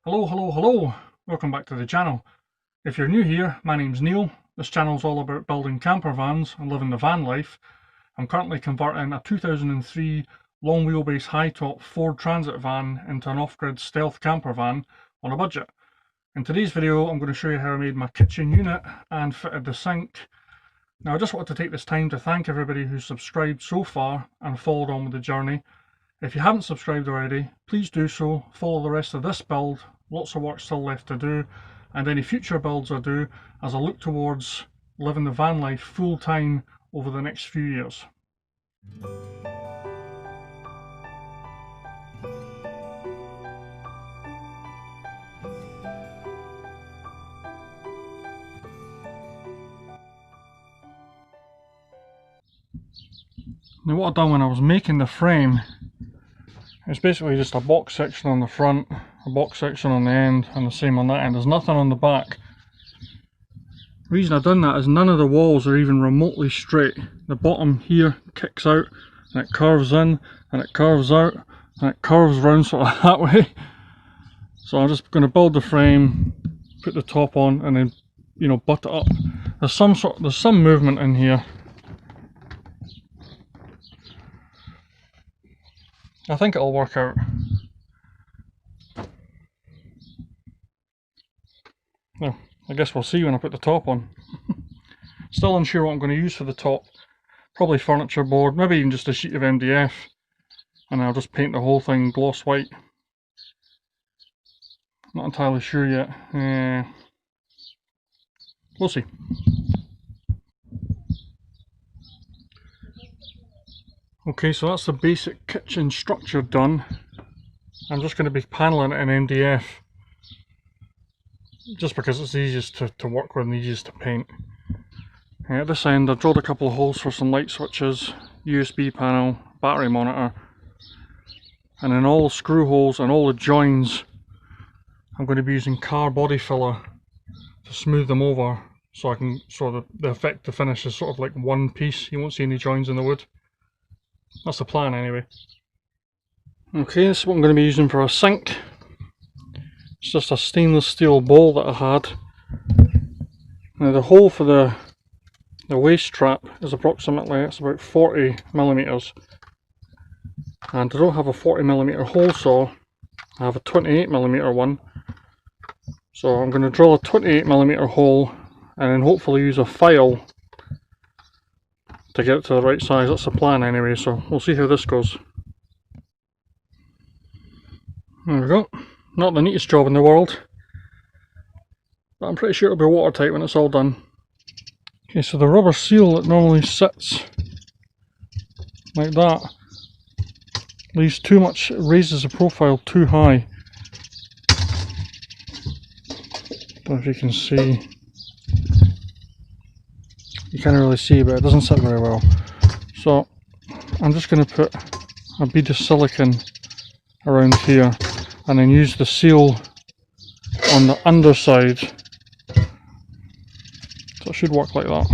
Hello, welcome back to the channel. If you're new here, my name's Neil. This channel is all about building camper vans and living the van life. I'm currently converting a 2003 long wheelbase high top Ford Transit van into an off-grid stealth camper van on a budget. In today's video I'm going to show you how I made my kitchen unit and fitted the sink. Now I just wanted to take this time to thank everybody who's subscribed so far and followed on with the journey. If you haven't subscribed already, please do so. Follow the rest of this build, lots of work still left to do, and any future builds I do as I look towards living the van life full time over the next few years. Now what I've done when I was making the frame, it's basically just a box section on the front, a box section on the end, and the same on that end. There's nothing on the back. The reason I've done that is none of the walls are even remotely straight. The bottom here kicks out, and it curves in, and it curves out, and it curves round sort of that way. So I'm just going to build the frame, put the top on, and then, you know, butt it up. There's some movement in here. I think it'll work out. Well, I guess we'll see when I put the top on. Still unsure what I'm going to use for the top. Probably furniture board, maybe even just a sheet of MDF. And I'll just paint the whole thing gloss white. Not entirely sure yet. We'll see. Okay, so that's the basic kitchen structure done. I'm just going to be paneling it in MDF. Just because it's the easiest to work with and the easiest to paint. At this end I've drilled a couple of holes for some light switches, USB panel, battery monitor, and in all the screw holes and all the joins I'm going to be using car body filler to smooth them over so the effect to finish is sort of like one piece. You won't see any joins in the wood. That's the plan anyway. Okay, this is what I'm going to be using for a sink. It's just a stainless steel bowl that I had. Now the hole for the waste trap is approximately, it's about 40 millimeters. And I don't have a 40mm hole saw, I have a 28mm one. So I'm going to drill a 28mm hole and then hopefully use a file to get it to the right size. That's the plan anyway, so we'll see how this goes. There we go. Not the neatest job in the world, but I'm pretty sure it'll be watertight when it's all done. Okay, so the rubber seal that normally sits like that leaves too much, raises the profile too high. Don't know if you can see. You can't really see, but it doesn't sit very well. So I'm just going to put a bead of silicone around here and then use the seal on the underside. So it should work like that.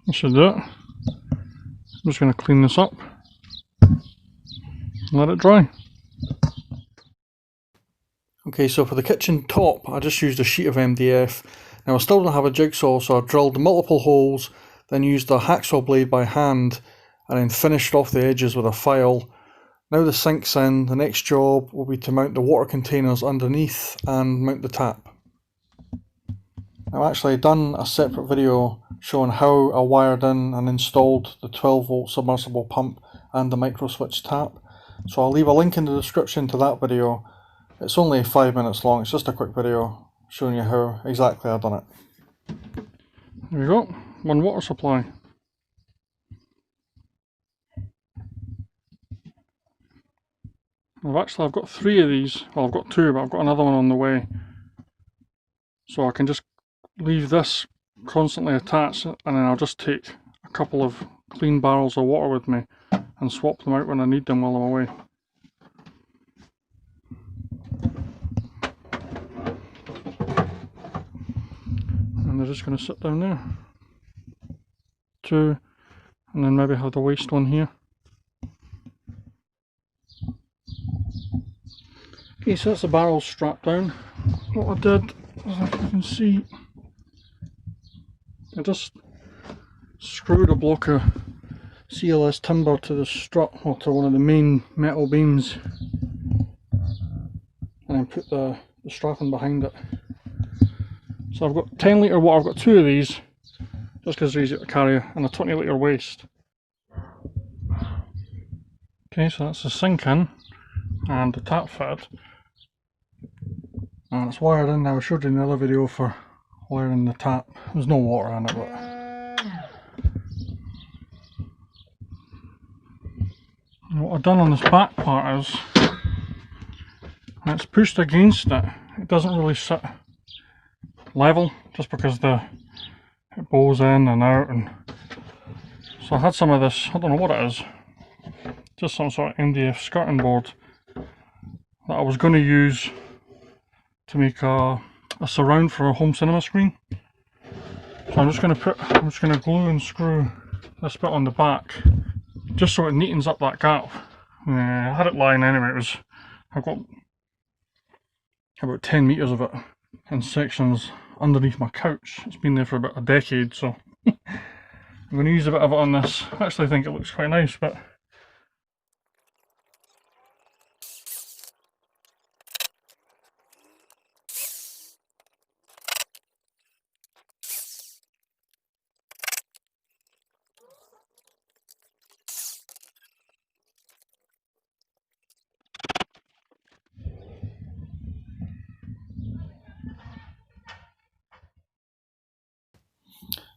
That should do it. I'm just going to clean this up and let it dry. Okay, so for the kitchen top I just used a sheet of MDF. Now I still don't have a jigsaw, so I drilled multiple holes, then used a hacksaw blade by hand and then finished off the edges with a file. Now the sink's in, the next job will be to mount the water containers underneath and mount the tap. I've actually done a separate video showing how I wired in and installed the 12 volt submersible pump and the micro switch tap. So I'll leave a link in the description to that video. It's only 5 minutes long, it's just a quick video showing you how exactly I've done it. There we go, one water supply. I've got 3 of these, well I've got 2 but I've got another one on the way. So I can just leave this constantly attached and then I'll just take a couple of clean barrels of water with me and swap them out when I need them while I'm away. And they're just going to sit down there. 2, and then maybe have the waste one here. Okay, so that's the barrel strapped down. What I did, as you can see, I just screwed a block of CLS timber to the strut, or to one of the main metal beams, and then put the strapping behind it. So I've got 10 litre water, I've got 2 of these, just because they're easy to carry, and a 20 litre waste. Okay, so that's the sink in, and the tap fitted. And it's wired in now. I showed you in the other video for wiring the tap. There's no water in it, but what I've done on this back part is, when it's pushed against it, it doesn't really sit level, just because it bows in and out. And so I had some of this, I don't know what it is, just some sort of MDF skirting board that I was going to use to make a surround for a home cinema screen. So I'm just going to glue and screw this bit on the back just so it neatens up that gap. I had it lying anyway. I've got about 10 metres of it in sections underneath my couch. It's been there for about a decade, so I'm going to use a bit of it on this. I actually think it looks quite nice, but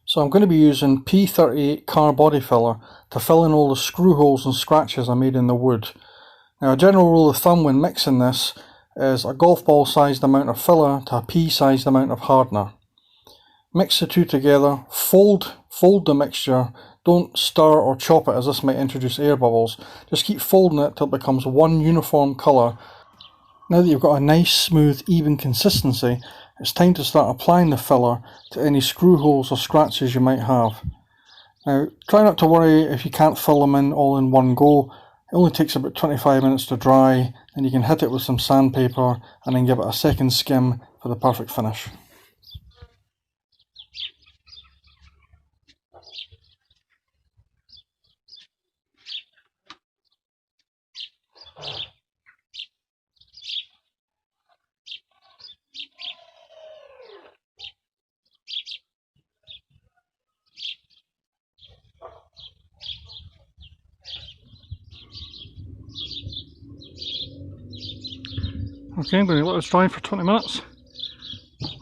so I'm going to be using P38 car body filler to fill in all the screw holes and scratches I made in the wood. Now, a general rule of thumb when mixing this is a golf ball sized amount of filler to a pea sized amount of hardener. Mix the two together, fold the mixture, don't stir or chop it as this might introduce air bubbles. Just keep folding it till it becomes one uniform colour. Now that you've got a nice, smooth, even consistency, it's time to start applying the filler to any screw holes or scratches you might have. Now, try not to worry if you can't fill them in all in one go. It only takes about 25 minutes to dry, and you can hit it with some sandpaper and then give it a second skim for the perfect finish. Okay, I'm going to let this dry for 20 minutes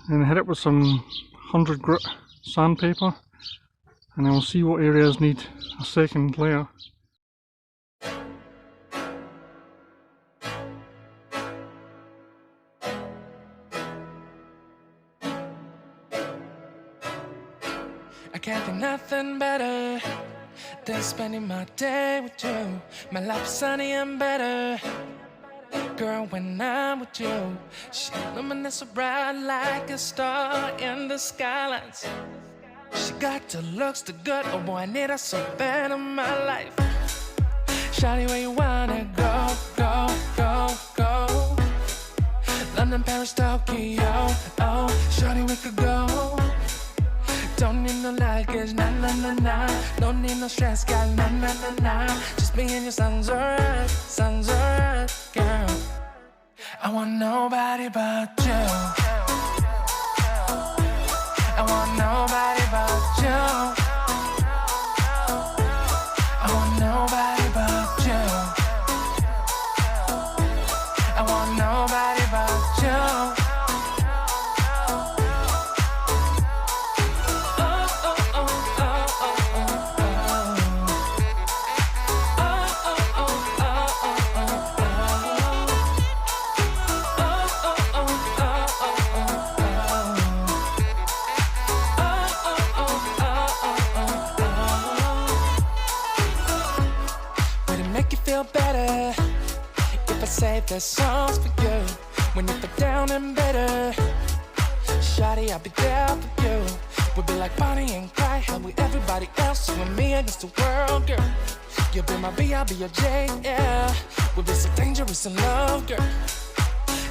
and hit it with some 100 grit sandpaper, and then we'll see what areas need a second layer. I can't think nothing better than spending my day with you. My life is sunny and better, girl, when I'm with you. She luminous so bright like a star in the skylines. She got the looks, the good, oh boy, I need her so bad in my life. Shawty, where you wanna go, go, go, go? London, Paris, Tokyo, oh, shawty, we could go. Don't need no luggage, nah, nah, nah, nah. Don't need no stress, girl, nah, nah, nah, nah. Just me and you sounds alright, girl. I want nobody but you. I want nobody but you. I want nobody but you. save the songs for you when you feel down and bitter. Shawty, I'll be there for you. We'll be like Bonnie and Clyde, how we everybody else, you and me against the world, girl. You'll be my B, I'll be your J, yeah. We'll be so dangerous in love, girl.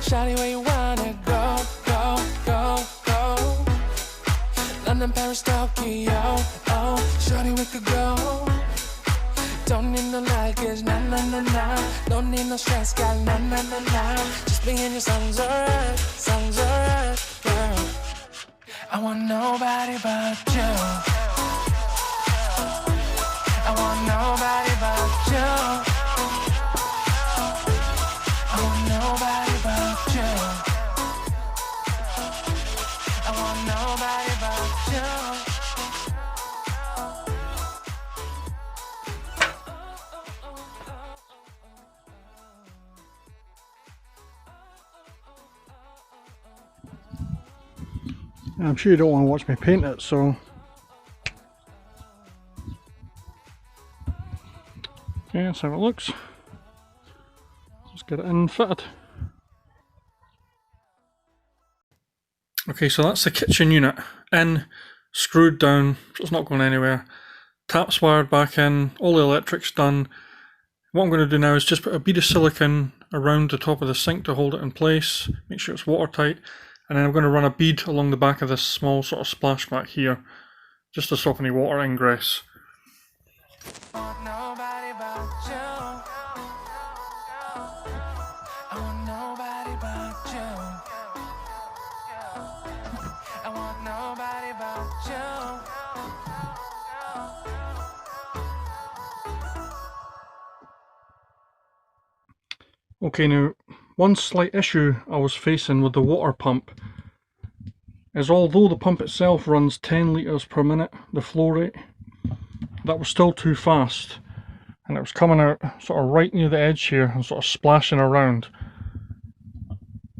Shawty, where you wanna go, go, go, go? London, Paris, Tokyo, oh. Shawty, we could go. Don't need no luggage, nah, nah, nah, nah. Don't need no stress, got nah, nah, nah, nah. Just me and your songs alright, girl. I want nobody but you. I want nobody but you. I want nobody but you. I want nobody but you. I'm sure you don't want to watch me paint it, so okay, that's how it looks. Let's get it in fitted. Okay, so that's the kitchen unit in, screwed down, so it's not going anywhere. Taps wired back in, all the electrics done. What I'm going to do now is just put a bead of silicone around the top of the sink to hold it in place, make sure it's watertight. And then I'm going to run a bead along the back of this small sort of splashback here, just to stop any water ingress. Okay, now one slight issue I was facing with the water pump is although the pump itself runs 10 litres per minute, the flow rate, that was still too fast, and it was coming out sort of right near the edge here and sort of splashing around.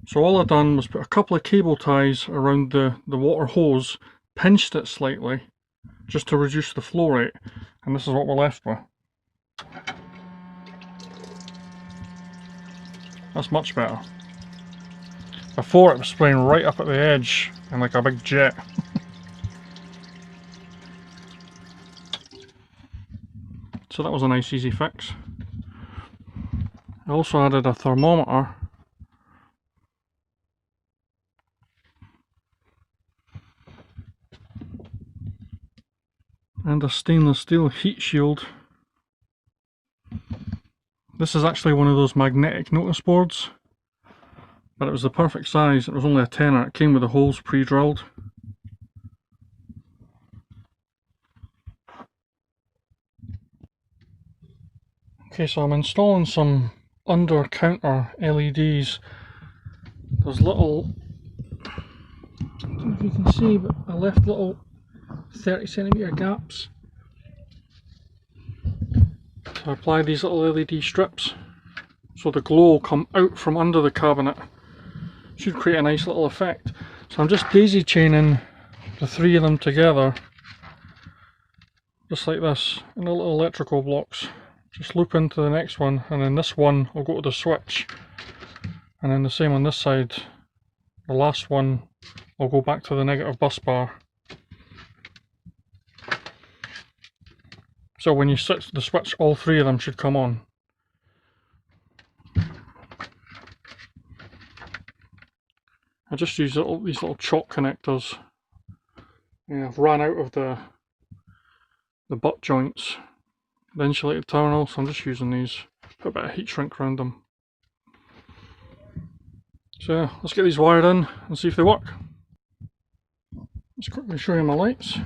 So all I done was put a couple of cable ties around the water hose, pinched it slightly just to reduce the flow rate, and this is what we're left with. That's much better. Before it was spraying right up at the edge and like a big jet. So that was a nice easy fix. I also added a thermometer and a stainless steel heat shield. This is actually one of those magnetic notice boards, but it was the perfect size. It was only a tenner. It came with the holes pre-drilled. Okay, so I'm installing some under counter LEDs. There's little, I don't know if you can see, but I left little 30cm gaps. So I apply these little LED strips so the glow will come out from under the cabinet. Should create a nice little effect. So I'm just daisy chaining the three of them together, just like this, in the little electrical blocks. Just loop into the next one, and then this one will go to the switch, and then the same on this side. The last one will go back to the negative bus bar. So when you switch the switch, all three of them should come on. I just use these little chalk connectors. Yeah, I've ran out of the butt joints, the insulated terminal, so I'm just using these. Put a bit of heat shrink around them. So let's get these wired in and see if they work. Let's quickly show you my lights.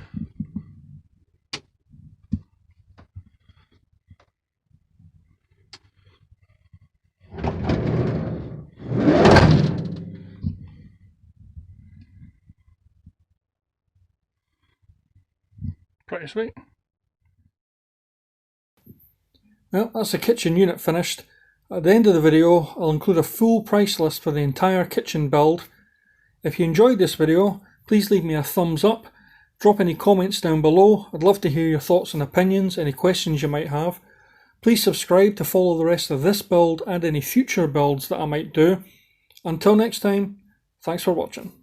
Pretty sweet. Well, that's the kitchen unit finished. At the end of the video, I'll include a full price list for the entire kitchen build. If you enjoyed this video, please leave me a thumbs up. Drop any comments down below. I'd love to hear your thoughts and opinions, any questions you might have. Please subscribe to follow the rest of this build and any future builds that I might do. Until next time, thanks for watching.